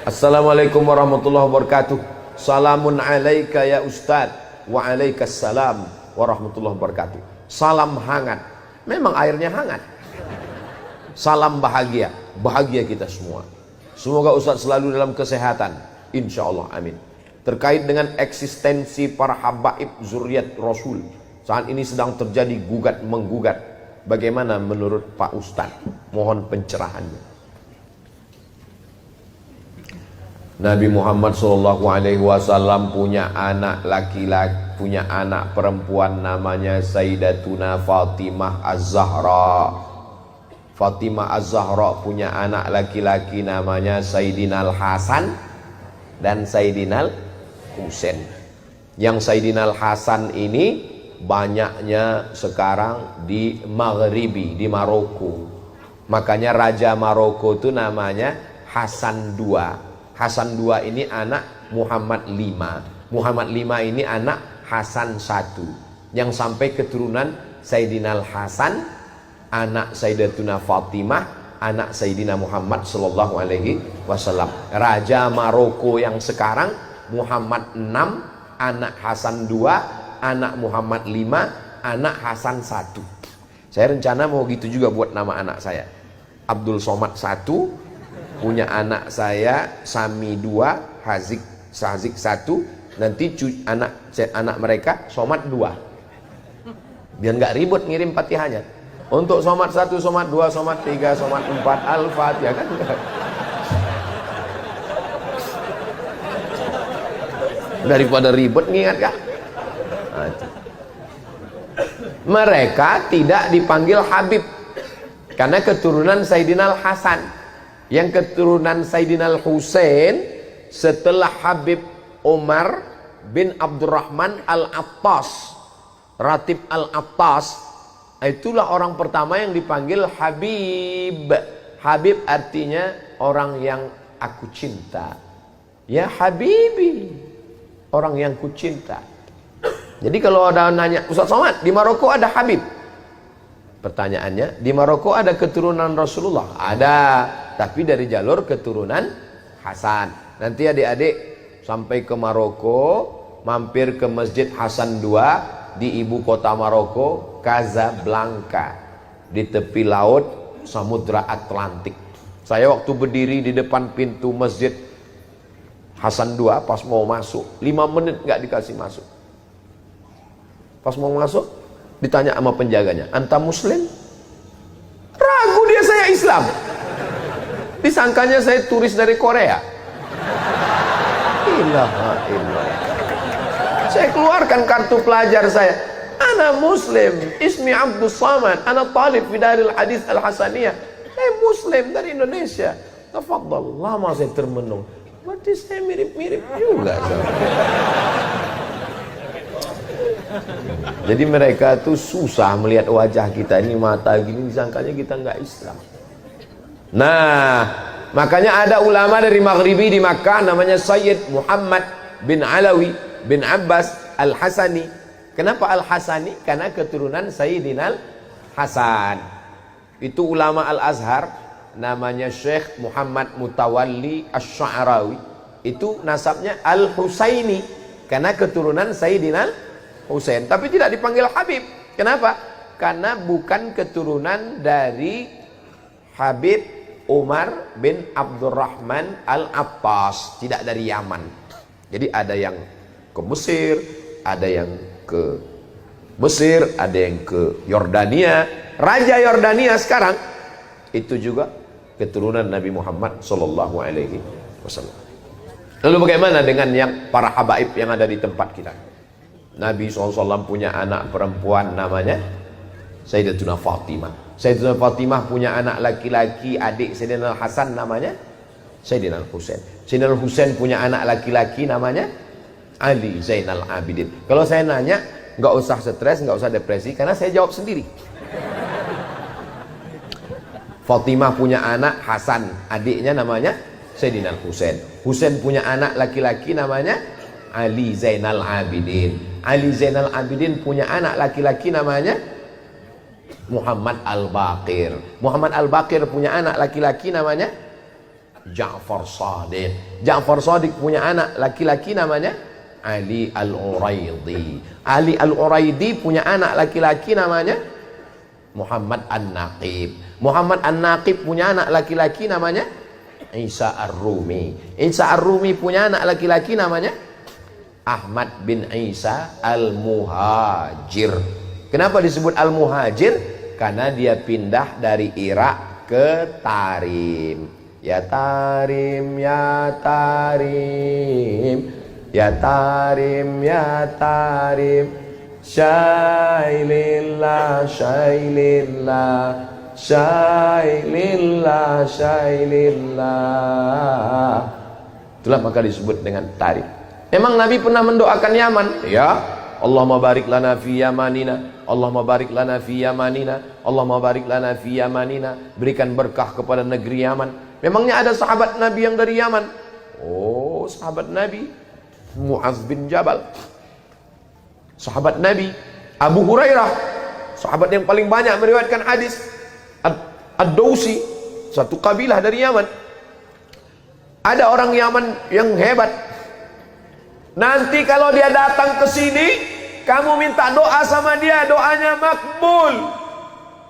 Assalamualaikum warahmatullahi wabarakatuh. Salamun alaika ya Ustadz. Wa alaikassalam warahmatullahi wabarakatuh. Salam hangat. Memang airnya hangat. Salam bahagia. Bahagia kita semua. Semoga Ustadz selalu dalam kesehatan. Insya Allah, amin. Terkait dengan eksistensi para habaib zuriat Rasul, saat ini sedang terjadi gugat menggugat. Bagaimana menurut Pak Ustadz? Mohon pencerahannya. Nabi Muhammad SAW punya anak laki-laki, punya anak perempuan namanya Sayyidatuna Fatimah Az-Zahra. Fatimah Az-Zahra punya anak laki-laki namanya Sayyidina Al-Hasan dan Sayyidina Al-Husain. Yang Sayyidina Al-Hasan ini banyaknya sekarang di Maghribi, di Maroko. Makanya Raja Maroko itu namanya Hasan II. Hasan II ini anak Muhammad V. Muhammad V ini anak Hasan I, yang sampai keturunan Sayyidina Al-Hasan, anak Sayyidatuna Fatimah, anak Sayyidina Muhammad sallallahu alaihi wasallam. Raja Maroko yang sekarang Muhammad VI, anak Hasan II, anak Muhammad V, anak Hasan I. Saya rencana mau gitu juga buat nama anak saya. Abdul Somad I, punya anak saya Sami 2, Sazik 1, nanti anak mereka Somad 2. Biar nggak ribut ngirim Fatihahnya. Untuk Somad 1, Somad 2, Somad 3, Somad 4, Al-Fatihah kan. Daripada ribut ngingat kan. Mereka tidak dipanggil Habib karena keturunan Sayyidina Al-Hasan. Yang keturunan Sayyidina Al-Husain setelah Habib Umar bin Abdurrahman Al-Attas, Ratib Al-Attas, itulah orang pertama yang dipanggil Habib. Habib artinya orang yang aku cinta. Ya Habibi, orang yang ku cinta. Jadi kalau ada nanya, Ustaz Somad, di Maroko ada Habib? Pertanyaannya, di Maroko ada keturunan Rasulullah? Ada, tapi dari jalur keturunan Hasan. Nanti adik-adik sampai ke Maroko, mampir ke Masjid Hasan II di ibu kota Maroko, Casablanca, di tepi laut Samudra Atlantik. Saya waktu berdiri di depan pintu Masjid Hasan II, pas mau masuk 5 menit nggak dikasih masuk. Pas mau masuk ditanya sama penjaganya, anta muslim? Ragu dia, saya Islam. Disangkanya saya turis dari Korea. Ilaha illallah. Saya keluarkan kartu pelajar saya. Ana muslim, ismi Abdus Samad, ana talib fi Daril Hadis Al-Hasaniyah. Saya muslim dari Indonesia. Tafadhal. Lama saya termenung. Berarti saya mirip-mirip juga. Jadi mereka tuh susah melihat wajah kita ini, mata gini, disangkanya kita nggak Islam. Nah, makanya ada ulama dari Maghribi di Makkah namanya Sayyid Muhammad bin Alawi bin Abbas Al-Hasani. Kenapa Al-Hasani? Karena keturunan Sayyidina Al-Hasan. Itu ulama Al-Azhar namanya Syekh Muhammad Mutawalli Asy-Sya'rawi. Itu nasabnya Al-Husaini karena keturunan Sayyidina Husain, tapi tidak dipanggil Habib. Kenapa? Karena bukan keturunan dari Habib Umar bin Abdurrahman Al-Attas, tidak dari Yaman. Jadi ada yang ke Mesir, ada yang ke Mesir, ada yang ke Yordania. Raja Yordania sekarang itu juga keturunan Nabi Muhammad sallallahu alaihi wasallam. Lalu bagaimana dengan yang para habaib yang ada di tempat kita? Nabi SAW punya anak perempuan namanya Sayyidatuna Fatimah. Sayyidatuna Fatimah punya anak laki-laki, adik Sayyidina Al-Hasan namanya Sayyidina Al-Husain. Sayyidina Al-Husain punya anak laki-laki namanya Ali Zainal Abidin. Kalau saya nanya, nggak usah stres, nggak usah depresi, karena saya jawab sendiri. Fatimah punya anak Hasan, adiknya namanya Sayyidina Al-Husain. Husain punya anak laki-laki namanya Ali Zainal Abidin. Ali Zainal Abidin punya anak laki-laki namanya Muhammad Al-Baqir. Muhammad Al-Baqir punya anak laki-laki namanya Ja'far Shadiq. Ja'far Shadiq punya anak laki-laki namanya Ali Al-Uraidi. Ali Al-Uraidi punya anak laki-laki namanya Muhammad An-Naqib. Muhammad An-Naqib punya anak laki-laki namanya Isa Ar-Rumi. Isa Ar-Rumi punya anak laki-laki namanya Ahmad bin Isa Al-Muhajir. Kenapa disebut Al-Muhajir? Karena dia pindah dari Irak ke Tarim. Ya Tarim, ya Tarim, ya Tarim, ya Tarim, syailillah, syailillah, syailillah, syailillah. Itulah maka disebut dengan Tarim. Memang Nabi pernah mendoakan Yaman, ya. Allahumma barik lana fi yamanina, Allahumma barik lana fi yamanina, Allahumma barik lana fi yamanina. Berikan berkah kepada negeri Yaman. Memangnya ada sahabat Nabi yang dari Yaman? Oh, sahabat Nabi Mu'adz bin Jabal, sahabat Nabi. Abu Hurairah, sahabat yang paling banyak meriwayatkan hadis. Ad-Dausi, satu kabilah dari Yaman. Ada orang Yaman yang hebat. Nanti kalau dia datang ke sini, kamu minta doa sama dia, doanya makbul.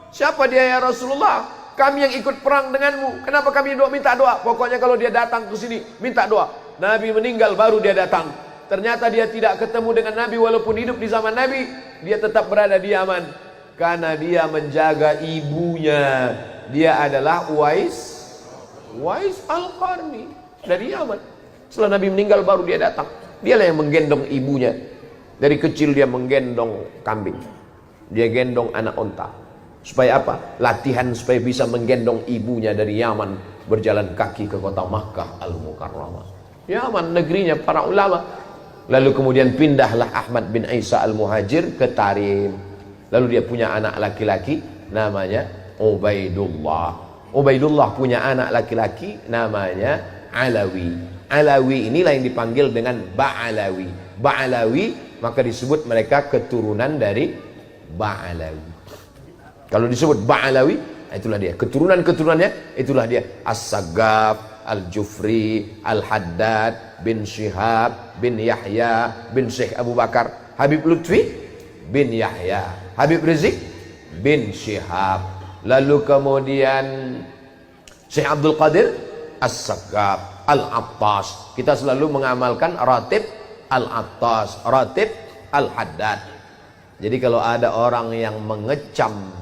Siapa dia ya Rasulullah? Kami yang ikut perang denganmu. Kenapa kami minta doa? Pokoknya kalau dia datang ke sini, minta doa. Nabi meninggal baru dia datang. Ternyata dia tidak ketemu dengan Nabi walaupun hidup di zaman Nabi. Dia tetap berada di Yaman karena dia menjaga ibunya. Dia adalah Uwais Al-Qarni dari Yaman. Setelah Nabi meninggal baru dia datang. Dialah yang menggendong ibunya. Dari kecil dia menggendong kambing, dia gendong anak onta. Supaya apa? Latihan supaya bisa menggendong ibunya dari Yaman, berjalan kaki ke kota Makkah Al-Mukarramah. Yaman negerinya para ulama. Lalu kemudian pindahlah Ahmad bin Isa Al-Muhajir ke Tarim. Lalu dia punya anak laki-laki namanya Ubaidullah. Ubaidullah punya anak laki-laki namanya Alawi. Alawi inilah yang dipanggil dengan Ba'alawi. Ba'alawi maka disebut mereka keturunan dari Ba'alawi. Kalau disebut Ba'alawi, itulah dia. Keturunan-keturunannya, itulah dia. As-Saggaf, Al-Jufri, Al-Haddad, bin Syihab, bin Yahya, bin Syekh Abu Bakar, Habib Lutfi, bin Yahya, Habib Rizik, bin Syihab. Lalu kemudian Syekh Abdul Qadir, As-Saggaf, Al-Attas. Kita selalu mengamalkan Ratib Al-Attas, Ratib Al-Haddad. Jadi kalau ada orang yang mengecam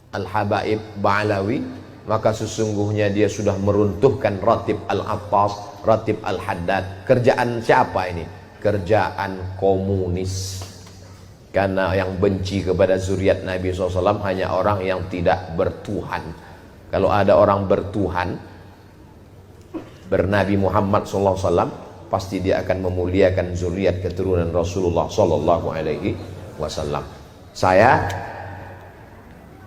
Al-Habaib Ba'alawi, maka sesungguhnya dia sudah meruntuhkan Ratib Al-Attas, Ratib Al-Haddad. Kerjaan siapa ini? Kerjaan komunis. Karena yang benci kepada zuriat Nabi SAW hanya orang yang tidak bertuhan. Kalau ada orang bertuhan, bernabi Muhammad SAW, pasti dia akan memuliakan zuriat keturunan Rasulullah SAW. Saya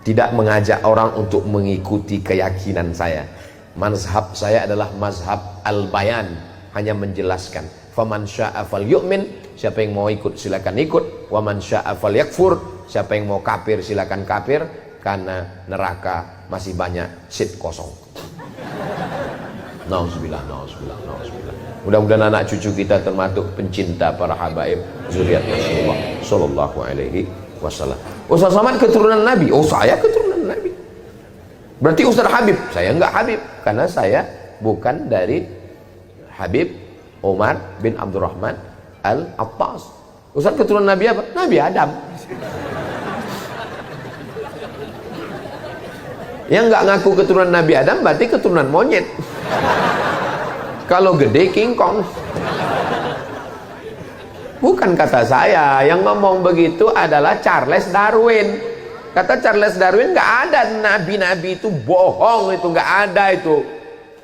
tidak mengajak orang untuk mengikuti keyakinan saya. Mazhab saya adalah mazhab al-bayan, hanya menjelaskan. Faman syaa falyu'min, siapa yang mau ikut silakan ikut. Wa man syaa falyakfur, siapa yang mau kafir silakan kafir, karena neraka masih banyak seat kosong. Nauzubillah, nauzubillah, nauzubillah. Mudah-mudahan anak cucu kita termasuk pencinta para habaib zuriat Rasulullah sallallahu alaihi wasallam. Ustaz Somad keturunan Nabi. Oh, saya keturunan Nabi. Berarti Ustaz Habib. Saya enggak Habib karena saya bukan dari Habib Umar bin Abdurrahman Al-Attas. Ustaz keturunan Nabi apa? Nabi Adam. Yang enggak ngaku keturunan Nabi Adam berarti keturunan monyet. Kalau gede King Kong. Bukan kata saya, yang ngomong begitu adalah Charles Darwin. Kata Charles Darwin, nggak ada nabi-nabi itu, bohong itu, nggak ada itu.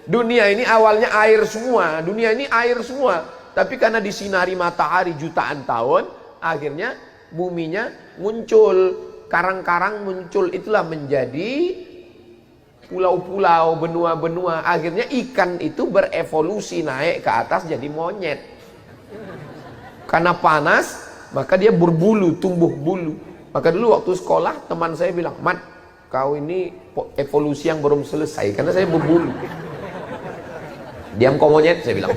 Dunia ini awalnya air semua, dunia ini air semua. Tapi karena disinari matahari jutaan tahun, akhirnya buminya muncul, karang-karang muncul, itulah menjadi pulau-pulau, benua-benua. Akhirnya ikan itu berevolusi naik ke atas jadi monyet. Karena panas, maka dia berbulu, tumbuh bulu. Maka dulu waktu sekolah teman saya bilang, "Mat, kau ini evolusi yang belum selesai karena saya berbulu." Diam kau monyet, saya bilang.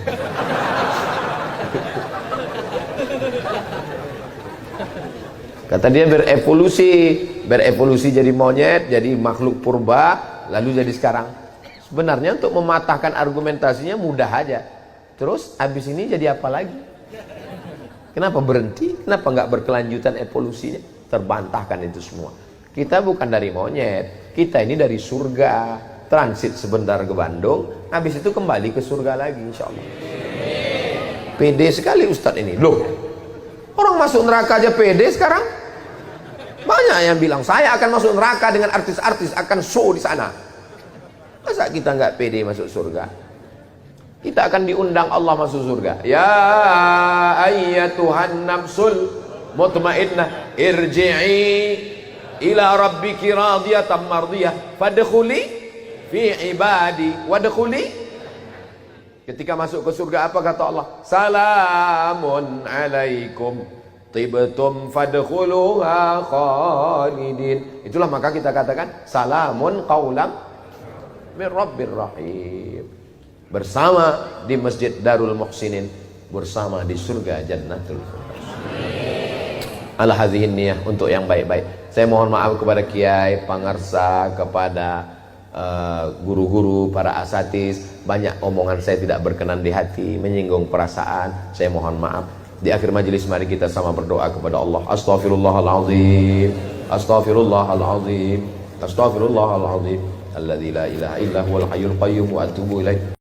Kata dia berevolusi jadi monyet, jadi makhluk purba, lalu jadi sekarang. Sebenarnya untuk mematahkan argumentasinya mudah aja. Terus habis ini jadi apa lagi? Kenapa berhenti? Kenapa nggak berkelanjutan evolusinya? Terbantahkan itu semua. Kita bukan dari monyet, kita ini dari surga. Transit sebentar ke Bandung, habis itu kembali ke surga lagi, insya Allah. Pede sekali Ustadz ini. Loh, orang masuk neraka aja pede sekarang. Banyak yang bilang saya akan masuk neraka dengan artis-artis, akan show di sana. Masa kita nggak pede masuk surga? Kita akan diundang Allah masuk surga. Ya ayyatuhan nafsul mutmainnah irji'i ila rabbiki radiyatan mardiyah fadkhuli fi ibadi wadkhuli. Ketika masuk ke surga apa kata Allah? Salamun alaikum tibtum fadkhuluha khalidin. Itulah maka kita katakan salamun qaulam min rabbir rahim. Bersama di Masjid Darul Muhsinin, bersama di surga Jannatul Firdaus. Ala hadhihi niyah, untuk yang baik-baik. Saya mohon maaf kepada kiai, pangarsa, kepada guru-guru, para asatiz. Banyak omongan saya tidak berkenan di hati, menyinggung perasaan. Saya mohon maaf. Di akhir majelis mari kita sama berdoa kepada Allah. Astaghfirullahaladzim, astaghfirullahaladzim, astaghfirullahaladzim, alladzi la ilaha illa huwal hayyul qayyum wa atubu ilaih.